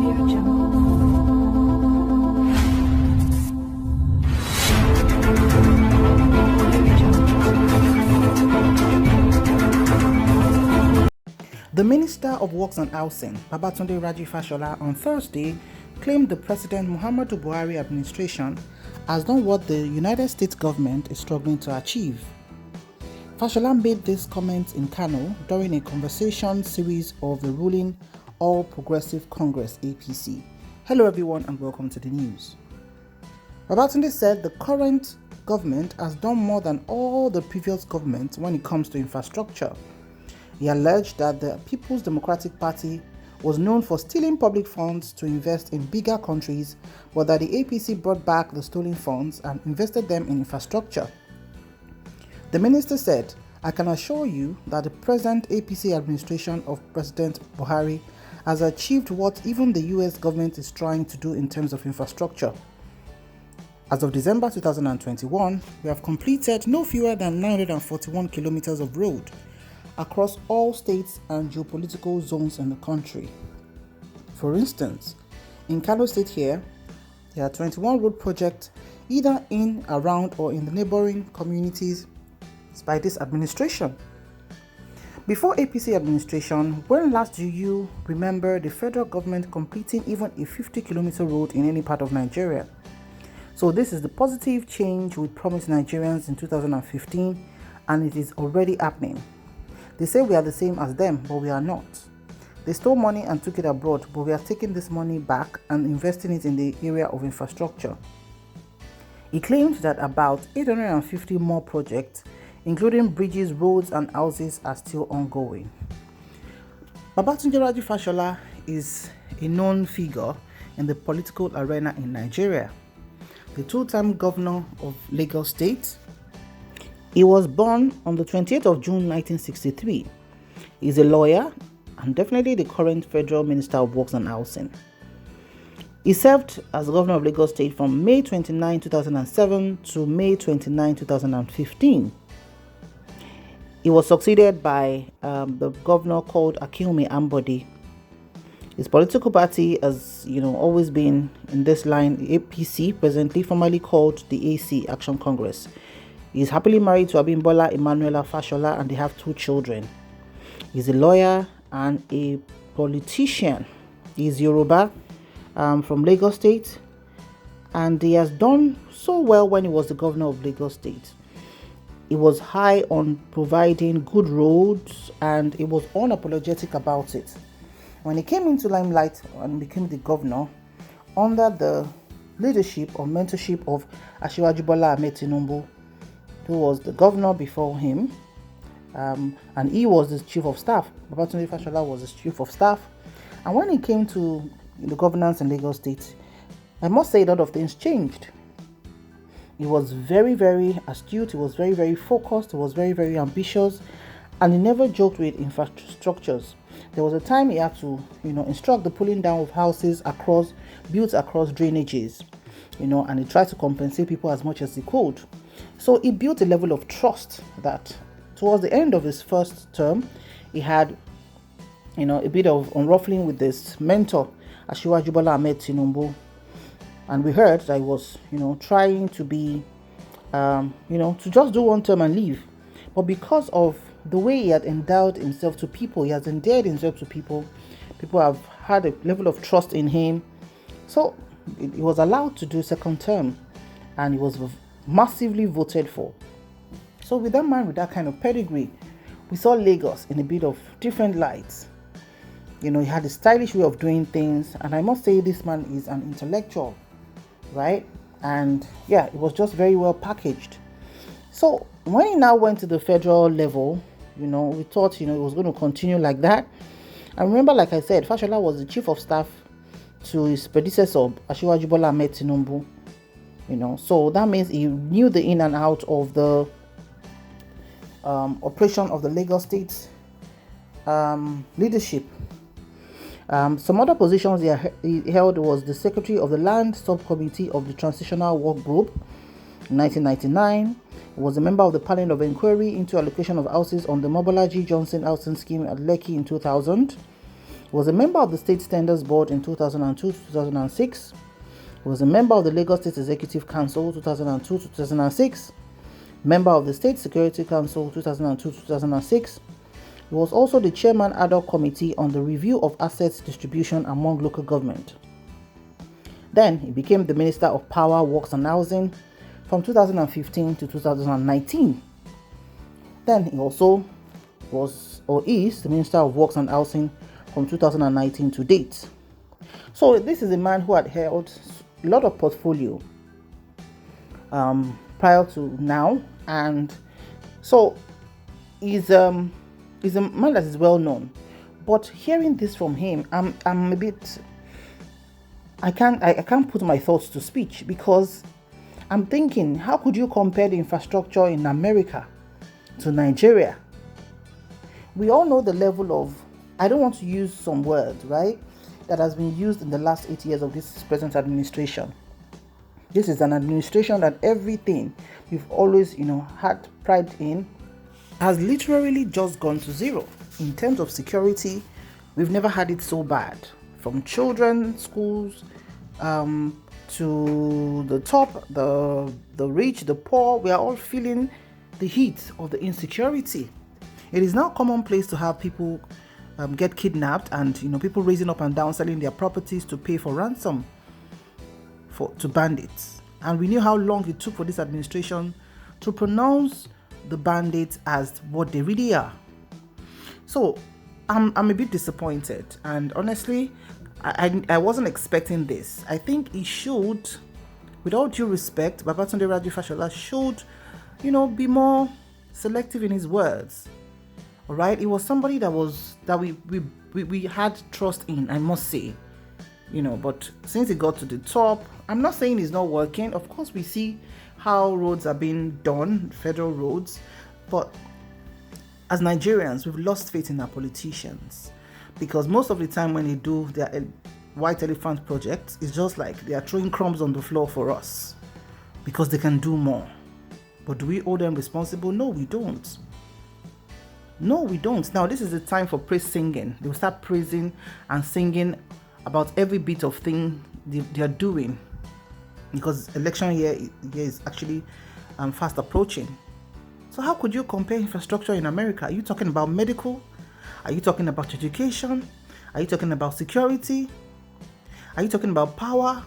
The Minister of Works and Housing, Babatunde Fashola, on Thursday claimed the President Muhammadu Buhari administration has done what the United States government is struggling to achieve. Fashola made these comments in Kano during a conversation series of the ruling All Progressive Congress (APC). Hello everyone and welcome to the news. Babatunde said the current government has done more than all the previous governments when it comes to infrastructure. He alleged that the People's Democratic Party was known for stealing public funds to invest in bigger countries, but that the APC brought back the stolen funds and invested them in infrastructure. The minister said, "I can assure you that the present APC administration of President Buhari has achieved what even the US government is trying to do in terms of infrastructure. As of December 2021, we have completed no fewer than 941 kilometers of road across all states and geopolitical zones in the country. For instance, in Kano State here, there are 21 road projects either in, around, or in the neighboring communities by this administration." Before APC administration, when last do you remember the federal government completing even a 50-kilometer road in any part of Nigeria? So this is the positive change we promised Nigerians in 2015, and it is already happening. They say we are the same as them, but we are not. They stole money and took it abroad, but we are taking this money back and investing it in the area of infrastructure. He claimed that about 850 more projects, including bridges, roads, and houses, are still ongoing. Babatunde Fashola is a known figure in the political arena in Nigeria. The two-time governor of Lagos State. He was born on the 28th of June 1963. He's a lawyer and definitely the current Federal Minister of Works and Housing. He served as Governor of Lagos State from May 29, 2007 to May 29, 2015. He was succeeded by the governor called Akinwumi Ambode. His political party has, always been in this line, APC, presently formerly called the AC, Action Congress. He is happily married to Abimbola Emanuela Fashola and they have 2 children. He's a lawyer and a politician. He's Yoruba from Lagos State, and he has done so well when he was the governor of Lagos State. He was high on providing good roads and he was unapologetic about it. When he came into limelight and became the governor, under the leadership or mentorship of Asiwaju Bola Ahmed Tinubu, who was the governor before him, and he was the chief of staff. Babatunde Fashola was the chief of staff. And when he came to the governance in Lagos State, I must say a lot of things changed. He was very, very astute. He was very, very focused. He was very, very ambitious. And he never joked with infrastructures. There was a time he had to, instruct the pulling down of houses built across drainages, and he tried to compensate people as much as he could. So he built a level of trust that towards the end of his first term, he had, a bit of unruffling with this mentor, Asiwaju Bola Ahmed Tinubu. And we heard that he was, trying to be, to just do one term and leave. But because of the way he had endowed himself to people, he has endeared himself to people, people have had a level of trust in him. So he was allowed to do second term and he was massively voted for. So with that man, with that kind of pedigree, we saw Lagos in a bit of different lights. He had a stylish way of doing things, and I must say this man is an intellectual, right? And yeah, it was just very well packaged. So when he now went to the federal level, we thought, it was going to continue like that. And remember, like I said, Fashola was the chief of staff to his predecessor, Asiwaju Bola Ahmed Tinubu. So that means he knew the in and out of the operation of the Lagos State leadership. Some other positions he held was the Secretary of the Land Subcommittee of the Transitional Work Group in 1999. He was a member of the panel of inquiry into allocation of houses on the Mobolaji Johnson housing scheme at Lekki in 2000. He He was a member of the State Standards Board in 2002 to 2006. He was a member of the Lagos State Executive Council 2002 to 2006. Member of the State Security Council 2002 to 2006. He was also the chairman ad hoc committee on the review of assets distribution among local government. Then he became the Minister of Power, Works and Housing from 2015 to 2019. Then he also was or is the Minister of Works and Housing from 2019 to date. So this is a man who had held a lot of portfolio prior to now, and so he's a man that is well known. But hearing this from him, I'm a bit, I can't put my thoughts to speech, because I'm thinking, how could you compare the infrastructure in America to Nigeria? We all know the level of, I don't want to use some words, right, that has been used in the last 8 years of this present administration. This is an administration that everything we've always, had pride in has literally just gone to zero. In terms of security, we've never had it so bad. From children, schools, to the top, the rich, the poor, we are all feeling the heat of the insecurity. It is now commonplace to have people get kidnapped, and people raising up and down, selling their properties to pay for ransom to bandits. And we knew how long it took for this administration to pronounce the bandits as what they really are. So I'm a bit disappointed, and honestly, I wasn't expecting this. I think he should, with all due respect, Babatunde Fashola should, be more selective in his words. All right, it was somebody that we had trust in, I must say. But since it got to the top, I'm not saying it's not working. Of course, we see how roads are being done, federal roads, but as Nigerians, we've lost faith in our politicians, because most of the time when they do their white elephant projects, it's just like they are throwing crumbs on the floor for us because they can do more. But do we hold them responsible? No, we don't. No, we don't. Now, this is the time for praise singing. They will start praising and singing about every bit of thing they are doing, because election year is actually fast approaching. So how could you compare infrastructure in America? Are you talking about medical? Are you talking about education? Are you talking about security? Are you talking about power?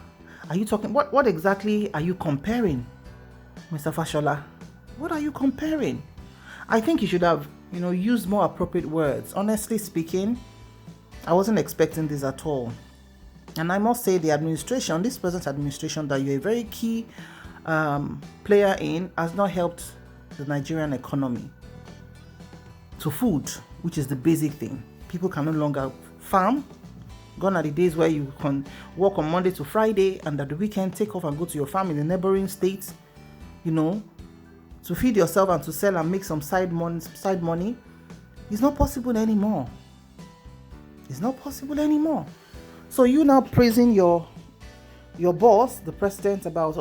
Are you talking, what exactly are you comparing, Mr. Fashola? What are you comparing? I think you should have, used more appropriate words. Honestly speaking, I wasn't expecting this at all. And I must say, the administration, this present administration that you're a very key player in, has not helped the Nigerian economy to food, which is the basic thing. People can no longer farm. Gone are the days where you can work on Monday to Friday and at the weekend take off and go to your farm in the neighboring states, to feed yourself and to sell and make some side money. It's not possible anymore. It's not possible anymore. So you now praising your boss, the president, about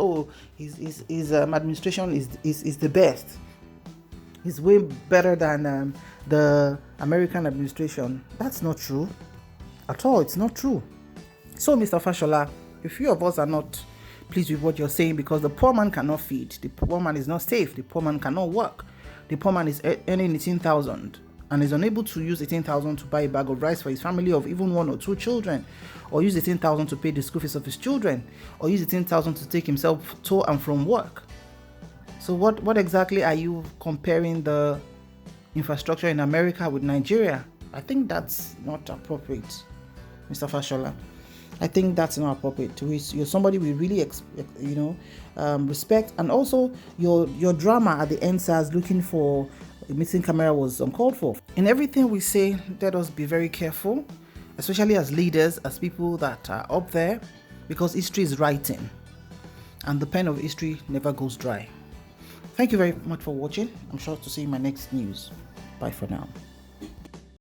his administration is the best. It's way better than the American administration. That's not true at all. It's not true. So, Mr. Fashola, a few of us are not pleased with what you're saying, because the poor man cannot feed. The poor man is not safe. The poor man cannot work. The poor man is earning 18,000 and is unable to use 18,000 to buy a bag of rice for his family of even 1 or 2 children, or use 18,000 to pay the school fees of his children, or use 18,000 to take himself to and from work. So what exactly are you comparing the infrastructure in America with Nigeria? I think that's not appropriate, Mr. Fashola. I think that's not appropriate. You're somebody we really respect, and also your drama at the NSAS looking for a missing camera was uncalled for. In everything we say, let us be very careful, especially as leaders, as people that are up there, because history is writing, and the pen of history never goes dry. Thank you very much for watching. I'm sure to see you in my next news. Bye for now.